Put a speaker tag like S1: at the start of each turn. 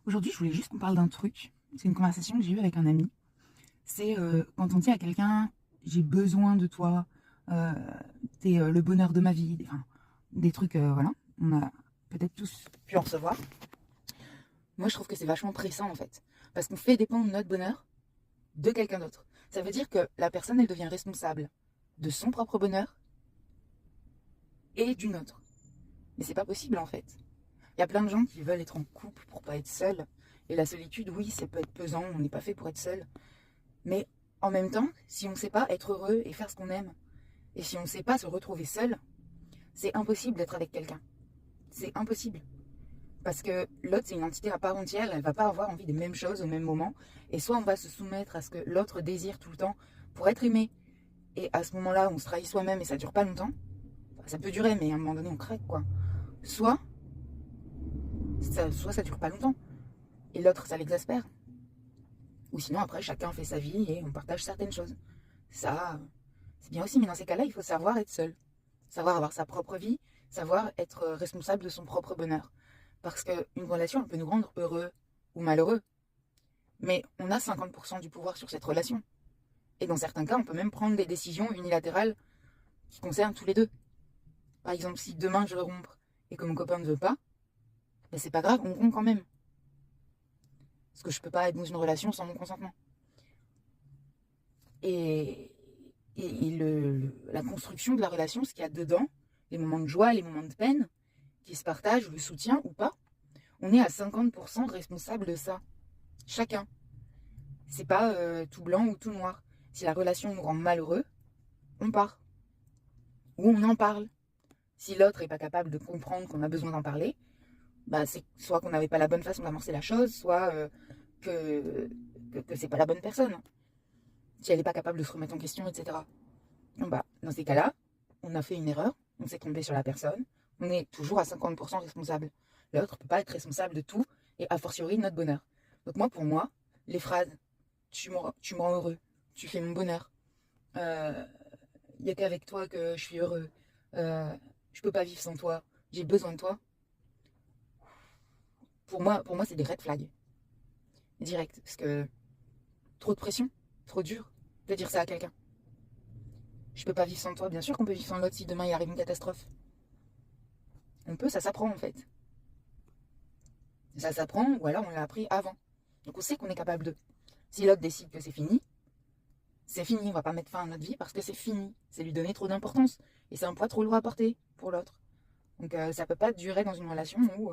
S1: Aujourd'hui, je voulais juste qu'on parle d'un truc. C'est une conversation que j'ai eue avec un ami. C'est quand on dit à quelqu'un j'ai besoin de toi, euh, t'es le bonheur de ma vie, enfin, des trucs, voilà. On a peut-être tous pu en recevoir. Moi, je trouve que c'est vachement pressant en fait. Parce qu'on fait dépendre notre bonheur de quelqu'un d'autre. Ça veut dire que la personne, elle devient responsable de son propre bonheur et du nôtre. Mais c'est pas possible en fait. Il y a plein de gens qui veulent être en couple pour pas être seuls. Et la solitude, oui, ça peut être pesant, on n'est pas fait pour être seul. Mais en même temps, si on ne sait pas être heureux et faire ce qu'on aime, et si on ne sait pas se retrouver seul, c'est impossible d'être avec quelqu'un. C'est impossible. Parce que l'autre, c'est une entité à part entière, elle ne va pas avoir envie des mêmes choses au même moment. Et soit on va se soumettre à ce que l'autre désire tout le temps pour être aimé, et à ce moment-là, on se trahit soi-même et ça dure pas longtemps. Enfin, ça peut durer, mais à un moment donné, on craque, quoi. Soit soit ça dure pas longtemps, et l'autre, ça l'exaspère. Ou sinon, après, chacun fait sa vie et on partage certaines choses. Ça, c'est bien aussi, mais dans ces cas-là, il faut savoir être seul. Savoir avoir sa propre vie, savoir être responsable de son propre bonheur. Parce qu'une relation, elle peut nous rendre heureux ou malheureux. Mais on a 50% du pouvoir sur cette relation. Et dans certains cas, on peut même prendre des décisions unilatérales qui concernent tous les deux. Par exemple, si demain je veux rompre et que mon copain ne veut pas, ben c'est pas grave, on rompt quand même. Parce que je peux pas être dans une relation sans mon consentement. Et, la construction de la relation, ce qu'il y a dedans, les moments de joie, les moments de peine, qui se partagent, le soutien ou pas, on est à 50% responsable de ça. Chacun. C'est pas tout blanc ou tout noir. Si la relation nous rend malheureux, on part. Ou on en parle. Si l'autre n'est pas capable de comprendre qu'on a besoin d'en parler, bah c'est soit qu'on n'avait pas la bonne façon d'amorcer la chose, soit que c'est pas la bonne personne. Si elle n'est pas capable de se remettre en question, etc. Bon, bah, dans ces cas-là, on a fait une erreur, on s'est trompé sur la personne, on est toujours à 50% responsable. L'autre ne peut pas être responsable de tout, et a fortiori de notre bonheur. Donc moi, pour moi, les phrases tu me rends heureux, tu fais mon bonheur, il n'y a qu'avec toi que je suis heureux, euh, je peux pas vivre sans toi, j'ai besoin de toi, pour moi c'est des red flags, direct, parce que trop de pression, trop dur de dire ça à quelqu'un. Je peux pas vivre sans toi, bien sûr qu'on peut vivre sans l'autre si demain il arrive une catastrophe. On peut, ça s'apprend en fait. Ça s'apprend, ou alors on l'a appris avant. Donc on sait qu'on est capable de. Si l'autre décide que c'est fini, on va pas mettre fin à notre vie parce que c'est fini. C'est lui donner trop d'importance. Et c'est un poids trop lourd à porter pour l'autre. Donc ça peut pas durer dans une relation où